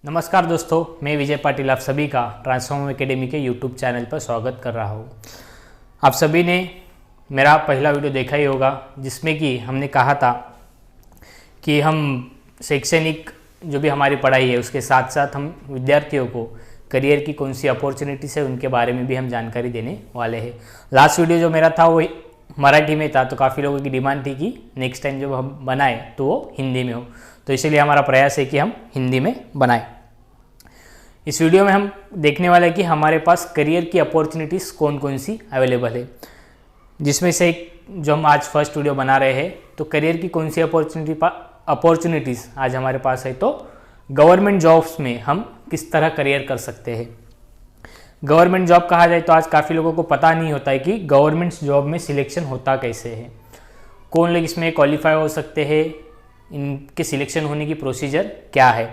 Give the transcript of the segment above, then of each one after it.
नमस्कार दोस्तों, मैं विजय पाटिल आप सभी का ट्रांसफॉर्म एकेडमी के यूट्यूब चैनल पर स्वागत कर रहा हूँ। आप सभी ने मेरा पहला वीडियो देखा ही होगा जिसमें कि हमने कहा था कि हम शैक्षणिक जो भी हमारी पढ़ाई है उसके साथ साथ हम विद्यार्थियों को करियर की कौन सी अपॉर्चुनिटीज़ है उनके बारे में भी हम जानकारी देने वाले हैं। लास्ट वीडियो जो मेरा था वो मराठी में था, तो काफ़ी लोगों की डिमांड थी कि नेक्स्ट टाइम जब हम बनाएं तो वो हिंदी में हो, तो इसलिए हमारा प्रयास है कि हम हिंदी में बनाएं। इस वीडियो में हम देखने वाले हैं कि हमारे पास करियर की अपॉर्चुनिटीज़ कौन कौन सी अवेलेबल है, जिसमें से एक जो हम आज फर्स्ट वीडियो बना रहे हैं तो करियर की कौन सी अपॉर्चुनिटीज़ आज हमारे पास है, तो गवर्नमेंट जॉब्स में हम किस तरह करियर कर सकते हैं। गवर्नमेंट जॉब कहा जाए तो आज काफ़ी लोगों को पता नहीं होता है कि गवर्नमेंट जॉब में सिलेक्शन होता कैसे है, कौन लोग इसमें क्वालिफाई हो सकते हैं, इनके सिलेक्शन होने की प्रोसीजर क्या है,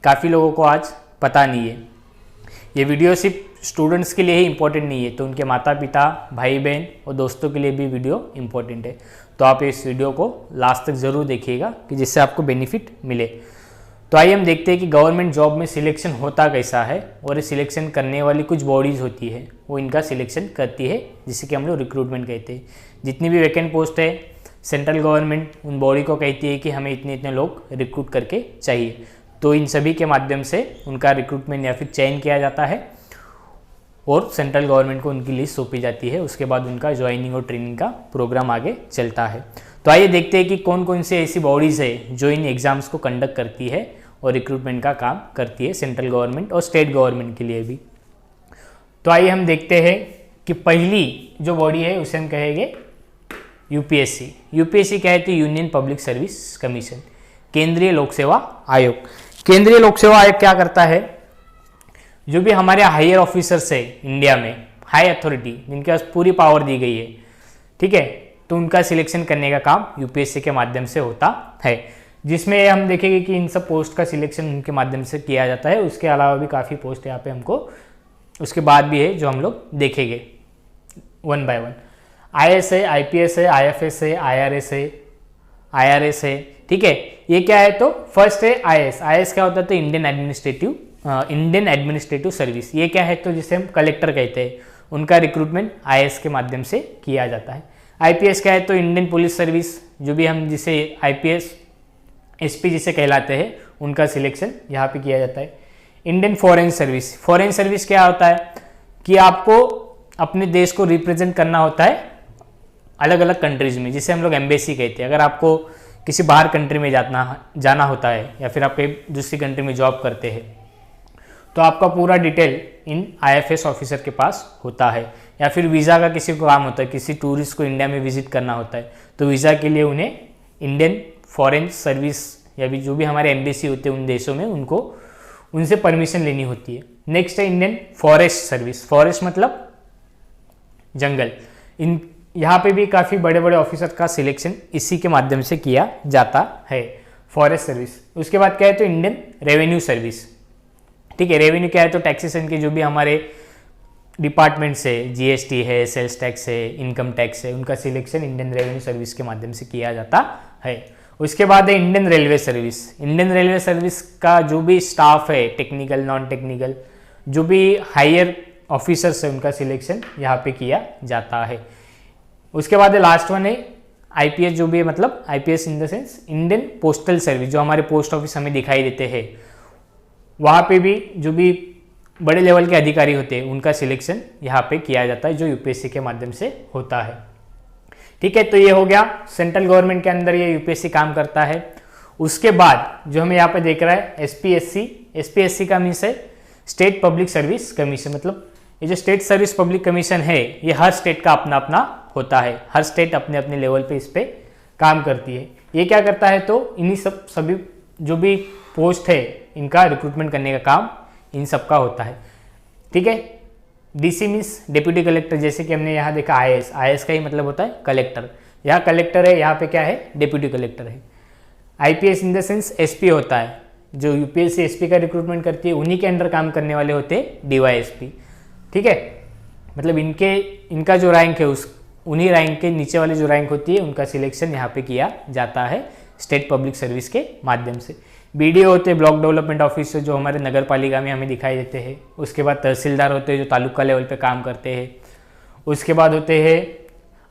काफ़ी लोगों को आज पता नहीं है। ये वीडियो सिर्फ स्टूडेंट्स के लिए ही इम्पोर्टेंट नहीं है, तो उनके माता पिता, भाई बहन और दोस्तों के लिए भी वीडियो इम्पोर्टेंट है। तो आप इस वीडियो को लास्ट तक ज़रूर देखिएगा कि जिससे आपको बेनिफिट मिले। तो आइए हम देखते हैं कि गवर्नमेंट जॉब में सिलेक्शन होता कैसा है, और ये सिलेक्शन करने वाली कुछ बॉडीज़ होती है वो इनका सिलेक्शन करती है, जिसे कि हम लोग रिक्रूटमेंट कहते हैं। जितनी भी वैकेंट पोस्ट है सेंट्रल गवर्नमेंट उन बॉडी को कहती है कि हमें इतने इतने लोग रिक्रूट करके चाहिए, तो इन सभी के माध्यम से उनका रिक्रूटमेंट या फिर चयन किया जाता है और सेंट्रल गवर्नमेंट को उनकी लिस्ट सौंपी जाती है। उसके बाद उनका ज्वाइनिंग और ट्रेनिंग का प्रोग्राम आगे चलता है। तो आइए देखते हैं कि कौन कौन सी ऐसी बॉडीज़ है जो इन एग्ज़ाम्स को कंडक्ट करती है और रिक्रूटमेंट का काम करती है सेंट्रल गवर्नमेंट और स्टेट गवर्नमेंट के लिए भी। तो आइए हम देखते हैं कि पहली जो बॉडी है उसे हम कहेंगे यूपीएससी। यूपीएससी क्या है तो यूनियन पब्लिक सर्विस कमीशन, केंद्रीय लोक सेवा आयोग। केंद्रीय लोक सेवा आयोग क्या करता है, जो भी हमारे हायर ऑफिसर्स है इंडिया में, हाई अथॉरिटी जिनके पास पूरी पावर दी गई है, ठीक है, तो उनका सिलेक्शन करने का काम यूपीएससी के माध्यम से होता है, जिसमें हम देखेंगे कि इन सब पोस्ट का सिलेक्शन उनके माध्यम से किया जाता है। उसके अलावा भी काफ़ी पोस्ट यहाँ पे हमको उसके बाद भी है जो हम लोग देखेंगे वन बाय वन। आईएएस है, आईपीएस है, आईएफएस है, आईआरएस है, ठीक है। ये क्या है तो फर्स्ट है आईएएस। आईएएस क्या होता है तो इंडियन एडमिनिस्ट्रेटिव सर्विस। ये क्या है तो जिसे हम कलेक्टर कहते हैं, उनका रिक्रूटमेंट आईएएस के माध्यम से किया जाता है। आईपीएस क्या है तो इंडियन पुलिस सर्विस, जो भी हम जिसे आईपीएस एसपी जिसे कहलाते हैं, उनका सिलेक्शन यहाँ पे किया जाता है। Indian foreign service. Foreign service क्या होता है कि आपको अपने देश को रिप्रेजेंट करना होता है अलग अलग कंट्रीज़ में, जिसे हम लोग एम्बेसी कहते हैं। अगर आपको किसी बाहर कंट्री में जाना होता है या फिर आप कहीं दूसरी कंट्री में जॉब करते हैं, तो आपका पूरा डिटेल इन आईएफएस ऑफिसर के पास होता है। या फिर वीज़ा का किसी को काम होता है, किसी टूरिस्ट को इंडिया में विजिट करना होता है, तो वीज़ा के लिए उन्हें इंडियन फॉरेन सर्विस या भी जो भी हमारे एम्बेसी होते हैं उन देशों में, उनको उनसे परमिशन लेनी होती है। नेक्स्ट है इंडियन फॉरेस्ट सर्विस। फॉरेस्ट मतलब जंगल। इन यहाँ पे भी काफ़ी बड़े बड़े ऑफिसर का सिलेक्शन इसी के माध्यम से किया जाता है, फॉरेस्ट सर्विस। उसके बाद क्या है तो इंडियन रेवेन्यू सर्विस, ठीक है। रेवेन्यू क्या है तो टैक्सेशन के जो भी हमारे डिपार्टमेंट्स है, जीएसटी है, सेल्स टैक्स है, इनकम टैक्स है, उनका सिलेक्शन इंडियन रेवेन्यू सर्विस के माध्यम से किया जाता है। उसके बाद है Indian railway service. Indian railway service का जो भी स्टाफ है, टेक्निकल नॉन टेक्निकल, जो भी हायर ऑफिसर्स है, उनका सिलेक्शन यहाँ पे किया जाता है। उसके बाद लास्ट वन है आईपीएस, जो भी मतलब IPS in the sense Indian postal service, जो हमारे पोस्ट ऑफिस हमें दिखाई देते हैं, वहाँ पे भी जो भी बड़े लेवल के अधिकारी होते हैं उनका सिलेक्शन यहाँ पे किया जाता है, जो यूपीएससी के माध्यम से होता है, ठीक है। तो ये हो गया सेंट्रल गवर्नमेंट के अंदर ये यूपीएससी काम करता है। उसके बाद जो हमें यहाँ पे देख रहा है एसपीएससी। एसपीएससी का मीन्स है स्टेट पब्लिक सर्विस कमीशन। मतलब ये जो स्टेट सर्विस पब्लिक कमीशन है, ये हर स्टेट का अपना अपना होता है, हर स्टेट अपने अपने लेवल पे इस पे काम करती है। ये क्या करता है तो इन्हीं सभी जो भी पोस्ट है इनका रिक्रूटमेंट करने का काम इन सब का होता है, ठीक है। डीसी मीन्स डिप्यूटी कलेक्टर, जैसे कि हमने यहाँ देखा आईएएस। आईएएस का ही मतलब होता है कलेक्टर। यहाँ कलेक्टर है, यहाँ पे क्या है डिप्यूटी कलेक्टर है। IPS in the sense SP होता है, जो यूपीएससी एसपी का रिक्रूटमेंट करती है, उन्हीं के अंडर काम करने वाले होते हैं डीवाईएसपी, ठीक है। मतलब इनका जो रैंक है उन्हीं रैंक के नीचे वाली जो रैंक होती है उनका सिलेक्शन यहाँ पे किया जाता है स्टेट पब्लिक सर्विस के माध्यम से। बीडीओ होते हैं ब्लॉक डेवलपमेंट ऑफिसर, जो हमारे नगर पालिका में हमें दिखाई देते हैं। उसके बाद तहसीलदार होते हैं जो तालुका लेवल पे काम करते हैं। उसके बाद होते हैं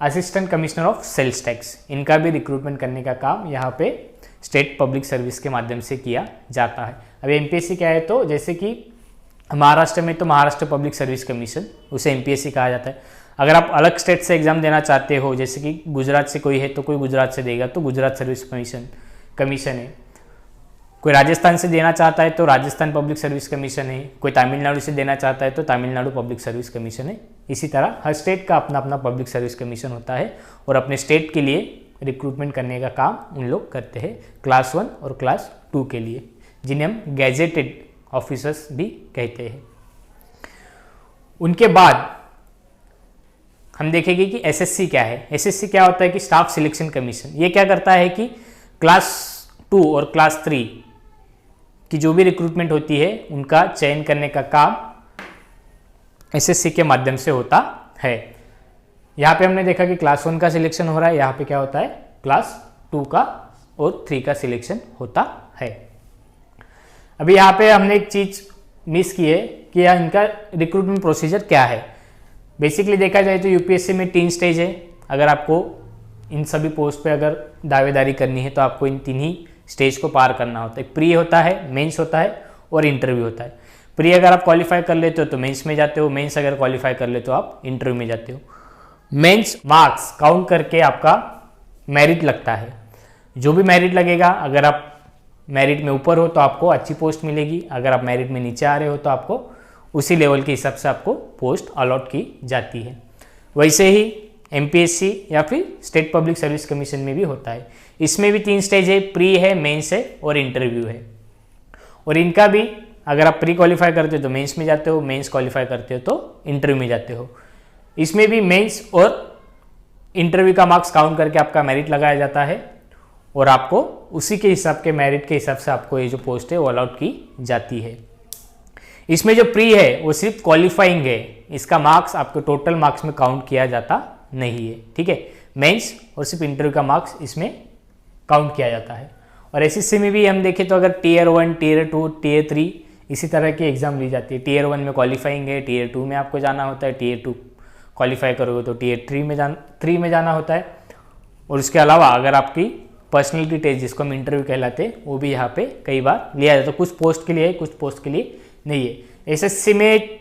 assistant commissioner of sales tax, इनका भी रिक्रूटमेंट करने का काम यहाँ पे स्टेट पब्लिक सर्विस के माध्यम से किया जाता है। अब एमपीएससी क्या है, तो जैसे कि महाराष्ट्र में तो महाराष्ट्र पब्लिक सर्विस कमीशन, उसे एमपीएससी कहा जाता है। अगर आप अलग स्टेट से एग्जाम देना चाहते हो, जैसे कि गुजरात से कोई है तो कोई गुजरात से देगा तो गुजरात सर्विस कमीशन है। कोई राजस्थान से देना चाहता है तो राजस्थान पब्लिक सर्विस कमीशन है। कोई तमिलनाडु से देना चाहता है तो तमिलनाडु पब्लिक सर्विस कमीशन है। इसी तरह हर स्टेट का अपना अपना पब्लिक सर्विस कमीशन होता है और अपने स्टेट के लिए रिक्रूटमेंट करने का काम उन लोग करते हैं क्लास 1 और क्लास 2 के लिए, जिन्हें हम गैजेटेड ऑफिसर्स भी कहते हैं। उनके बाद हम देखेंगे कि एसएससी क्या है। एसएससी क्या होता है कि स्टाफ सिलेक्शन कमीशन। ये क्या करता है कि क्लास 2 और क्लास 3 की जो भी रिक्रूटमेंट होती है उनका चयन करने का काम एसएससी के माध्यम से होता है। यहाँ पे हमने देखा कि क्लास 1 का सिलेक्शन हो रहा है, यहाँ पे क्या होता है क्लास 2 का और 3 का सिलेक्शन होता है। अभी यहाँ पे हमने एक चीज मिस की है कि यहाँ इनका रिक्रूटमेंट प्रोसीजर क्या है। बेसिकली देखा जाए तो यूपीएससी में 3 स्टेज है। अगर आपको इन सभी पोस्ट पे अगर दावेदारी करनी है तो आपको इन 3 ही स्टेज को पार करना होता है। प्री होता है, मेंस होता है और इंटरव्यू होता है। प्री अगर आप क्वालिफाई कर लेते हो तो मेंस में जाते हो, मेंस अगर क्वालिफाई कर लेते हो आप इंटरव्यू में जाते हो। मेंस मार्क्स काउंट करके आपका मेरिट लगता है। जो भी मेरिट लगेगा, अगर आप मेरिट में ऊपर हो तो आपको अच्छी पोस्ट मिलेगी, अगर आप मेरिट में नीचे आ रहे हो तो आपको उसी लेवल के हिसाब से आपको पोस्ट अलॉट की जाती है। वैसे ही एमपीएससी या फिर स्टेट पब्लिक सर्विस कमीशन में भी होता है। इसमें भी 3 स्टेज है, प्री है, मेंस है और इंटरव्यू है। और इनका भी अगर आप प्री क्वालिफाई करते हो तो मेंस में जाते हो, मेंस क्वालिफाई करते हो तो इंटरव्यू में जाते हो। इसमें भी मेंस और इंटरव्यू का मार्क्स काउंट करके आपका मेरिट लगाया जाता है और आपको उसी के हिसाब के मेरिट के हिसाब से आपको ये जो पोस्ट है वो अलॉट की जाती है। इसमें जो प्री है वो सिर्फ क्वालिफाइंग है, इसका मार्क्स आपके टोटल मार्क्स में काउंट किया जाता नहीं है, ठीक है। मेंस और सिर्फ इंटरव्यू का मार्क्स इसमें काउंट किया जाता है। और एसएससी में भी हम देखें तो अगर टीयर 1, टीयर 2, टीयर 3 इसी तरह की एग्जाम ली जाती है। टीयर 1 में क्वालिफाइंग है, टीयर 2 में आपको जाना होता है, टीयर 2 क्वालिफाई करोगे तो टीयर 3 में जाना होता है। और उसके अलावा अगर आपकी पर्सनैलिटी टेस्ट, जिसको हम इंटरव्यू कहलाते हैं, वो भी यहाँ पे कई बार लिया जाता है। कुछ पोस्ट के लिए है, कुछ पोस्ट के लिए नहीं है। एसएससी में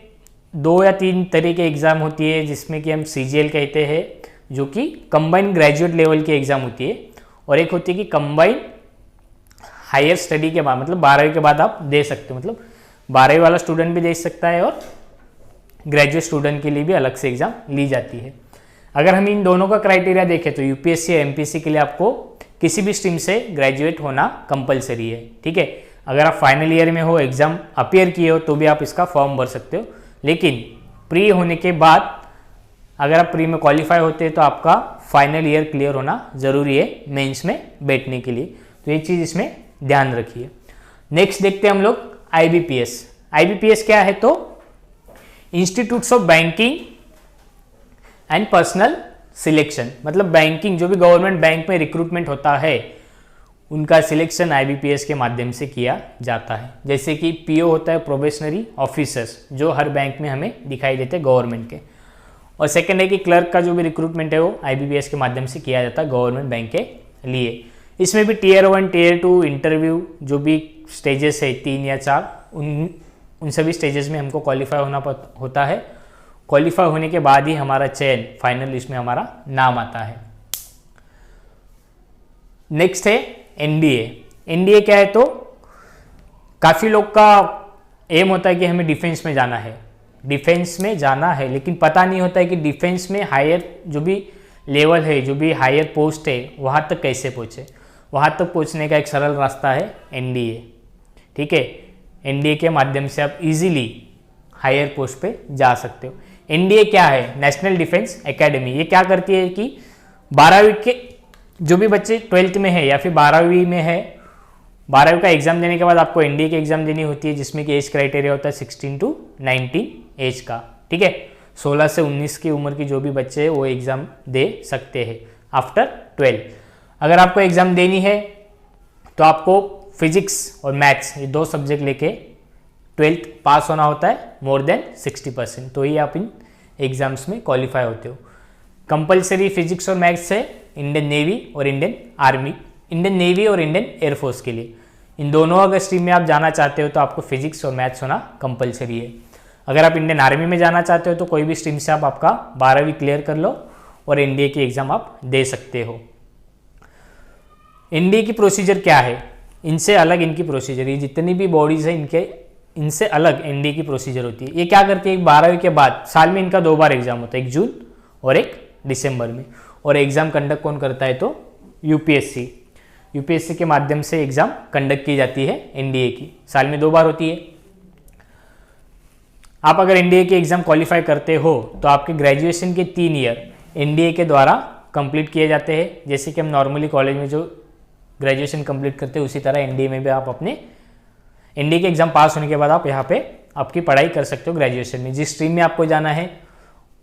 2 या 3 तरह के एग्जाम होती है, जिसमें कि हम सीजीएल कहते हैं, जो कि कंबाइंड ग्रेजुएट लेवल की एग्जाम होती है। और एक होती है कि कंबाइंड हायर स्टडी के बाद, मतलब 12वीं के बाद आप दे सकते हो, मतलब 12वीं वाला स्टूडेंट भी दे सकता है और ग्रेजुएट स्टूडेंट के लिए भी अलग से एग्जाम ली जाती है। अगर हम इन दोनों का क्राइटेरिया देखें तो यूपीएससी या एमपीएससी के लिए आपको किसी भी स्ट्रीम से ग्रेजुएट होना कंपलसरी है, ठीक है। अगर आप फाइनल ईयर में हो, एग्जाम अपीयर किए हो तो भी आप इसका फॉर्म भर सकते हो। लेकिन प्री होने के बाद अगर आप प्री में क्वालिफाई होते हैं तो आपका फाइनल ईयर क्लियर होना जरूरी है मेंस में बैठने के लिए। तो ये चीज़ इसमें ध्यान रखिए। नेक्स्ट देखते हैं हम लोग आईबीपीएस। आईबीपीएस क्या है, तो institutes of banking and personal selection, मतलब बैंकिंग, जो भी गवर्नमेंट बैंक में रिक्रूटमेंट होता है उनका सिलेक्शन आईबीपीएस के माध्यम से किया जाता है। जैसे कि पीओ होता है, प्रोबेशनरी ऑफिसर्स, जो हर बैंक में हमें दिखाई देते हैं गवर्नमेंट के। और सेकंड है कि क्लर्क का जो भी रिक्रूटमेंट है वो आईबीपीएस के माध्यम से किया जाता है गवर्नमेंट बैंक के लिए। इसमें भी टीयर 1, टीयर 2, इंटरव्यू, जो भी स्टेजेस है 3 या 4, उन सभी स्टेजेस में हमको क्वालिफाई होना होता है। क्वालिफाई होने के बाद ही हमारा चयन फाइनल लिस्ट में हमारा नाम आता है। नेक्स्ट है एनडीए। एनडीए क्या है, तो काफ़ी लोग का एम होता है कि हमें डिफेंस में जाना है, डिफेंस में जाना है, लेकिन पता नहीं होता है कि डिफेंस में हायर जो भी लेवल है, जो भी हायर पोस्ट है, वहाँ तक कैसे पहुँचे। वहाँ तक पहुँचने का एक सरल रास्ता है एनडीए, ठीक है। एनडीए के माध्यम से आप इजीली हायर पोस्ट पे जा सकते हो। एनडीए क्या है, नेशनल डिफेंस एकेडमी। ये क्या करती है कि 12वीं के जो भी बच्चे 12th में है या फिर 12वीं में है, 12वीं का एग्जाम देने के बाद आपको एनडीए की एग्जाम देनी होती है, जिसमें कि एज क्राइटेरिया होता है 16 to 19 एज का, ठीक है। 16 से 19 की उम्र की जो भी बच्चे हैं वो एग्जाम दे सकते हैं आफ्टर 12। अगर आपको एग्जाम देनी है तो आपको फिजिक्स और मैथ्स ये 2 सब्जेक्ट लेके 12th पास होना होता है मोर देन 60%, तो ही आप इन एग्जाम्स में क्वालिफाई होते हो। कंपलसरी फिजिक्स और मैथ्स है इंडियन नेवी और इंडियन आर्मी, इंडियन नेवी और इंडियन एयरफोर्स के लिए। इन दोनों अगर स्ट्रीम में आप जाना चाहते हो तो आपको फिजिक्स और मैथ्स होना कंपलसरी है। अगर आप इंडियन आर्मी में जाना चाहते हो तो कोई भी स्ट्रीम से आप आपका 12वीं क्लियर कर लो और एनडीए की एग्ज़ाम आप दे सकते हो। एनडीए की प्रोसीजर क्या है, इनसे अलग इनकी प्रोसीजर, ये जितनी भी बॉडीज़ है इनसे अलग एनडीए की प्रोसीजर होती है। ये क्या करती है, 12वीं के बाद साल में इनका 2 बार एग्जाम होता है, 1 जून और 1 दिसंबर में। और एग्ज़ाम कंडक्ट कौन करता है तो यूपीएससी के माध्यम से एग्ज़ाम कंडक्ट की जाती है एनडीए की, साल में 2 बार होती है। आप अगर एनडीए की एग्ज़ाम क्वालिफाई करते हो तो आपके ग्रेजुएशन के 3 ईयर एनडीए के द्वारा कंप्लीट किए जाते हैं। जैसे कि हम नॉर्मली कॉलेज में जो ग्रेजुएशन कंप्लीट करते हैं उसी तरह एनडीए में भी आप अपने एनडीए के एग्ज़ाम पास होने के बाद आप यहाँ पे आपकी पढ़ाई कर सकते हो ग्रेजुएशन में। जिस स्ट्रीम में आपको जाना है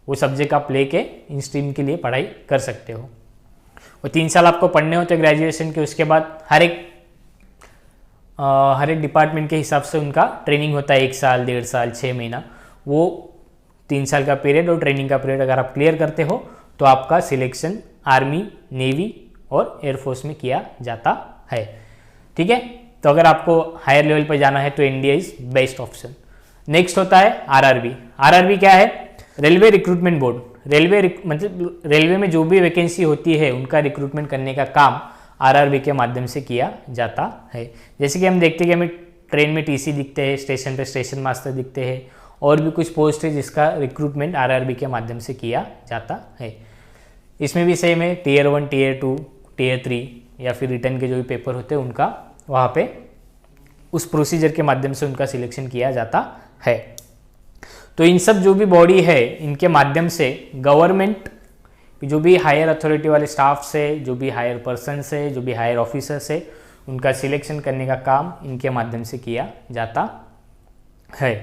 वो सब्जेक्ट आप लेके इन स्ट्रीम के लिए पढ़ाई कर सकते हो। और 3 साल आपको पढ़ने होते हैं ग्रेजुएशन के। उसके बाद हर एक डिपार्टमेंट के हिसाब से उनका ट्रेनिंग होता है, 1 साल, 1.5 साल, 6 महीना। वो 3 साल का पीरियड और ट्रेनिंग का पीरियड अगर आप क्लियर करते हो तो आपका सिलेक्शन आर्मी, नेवी और एयरफोर्स में किया जाता है। ठीक है, तो अगर आपको हायर लेवल पर जाना है तो NDA is best option. Next होता है आरआरबी। आरआरबी क्या है, रेलवे रिक्रूटमेंट बोर्ड। मतलब रेलवे में जो भी वैकेंसी होती है उनका रिक्रूटमेंट करने का काम आरआरबी के माध्यम से किया जाता है। जैसे कि हम देखते हैं कि हमें ट्रेन में टीसी दिखते हैं, स्टेशन पे स्टेशन मास्टर दिखते हैं, और भी कुछ पोस्ट है जिसका रिक्रूटमेंट आरआरबी के माध्यम से किया जाता है। इसमें भी सेम है, टीयर 1, टीयर 2, टीयर 3 या फिर रिटर्न के जो भी पेपर होते हैं उनका वहाँ पे उस प्रोसीजर के माध्यम से उनका सिलेक्शन किया जाता है। तो इन सब जो भी बॉडी है इनके माध्यम से गवर्नमेंट जो भी हायर अथॉरिटी वाले स्टाफ से, जो भी हायर पर्सन से, जो भी हायर ऑफिसर से, उनका सिलेक्शन करने का काम इनके माध्यम से किया जाता है।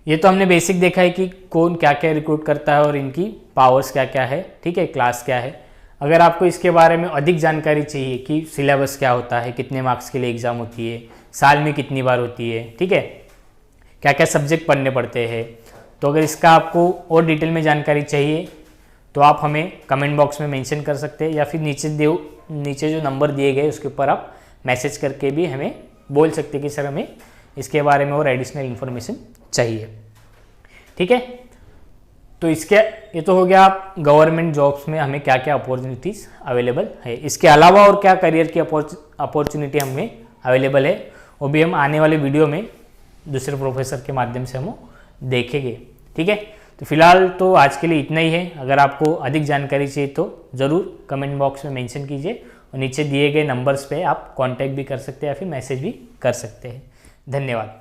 ये तो हमने बेसिक देखा है कि कौन क्या क्या रिक्रूट करता है और इनकी पावर्स क्या क्या है, ठीक है, क्लास क्या है। अगर आपको इसके बारे में अधिक जानकारी चाहिए कि सिलेबस क्या होता है, कितने मार्क्स के लिए एग्ज़ाम होती है, साल में कितनी बार होती है, ठीक है, क्या क्या सब्जेक्ट पढ़ने पड़ते हैं, तो अगर इसका आपको और डिटेल में जानकारी चाहिए तो आप हमें कमेंट बॉक्स में मेंशन कर सकते हैं, या फिर नीचे जो नंबर दिए गए उसके ऊपर आप मैसेज करके भी हमें बोल सकते हैं कि सर हमें इसके बारे में और एडिशनल इन्फॉर्मेशन चाहिए। ठीक है, तो ये तो हो गया आप गवर्नमेंट जॉब्स में हमें क्या क्या अपॉर्चुनिटीज़ अवेलेबल है। इसके अलावा और क्या करियर की अपॉर्चुनिटी हमें अवेलेबल है वो भी हम आने वाले वीडियो में दूसरे प्रोफेसर के माध्यम से हम देखेंगे। ठीक है, तो फिलहाल तो आज के लिए इतना ही है। अगर आपको अधिक जानकारी चाहिए तो ज़रूर कमेंट बॉक्स में मेंशन कीजिए और नीचे दिए गए नंबर्स पे आप कांटेक्ट भी कर सकते हैं या फिर मैसेज भी कर सकते हैं। धन्यवाद।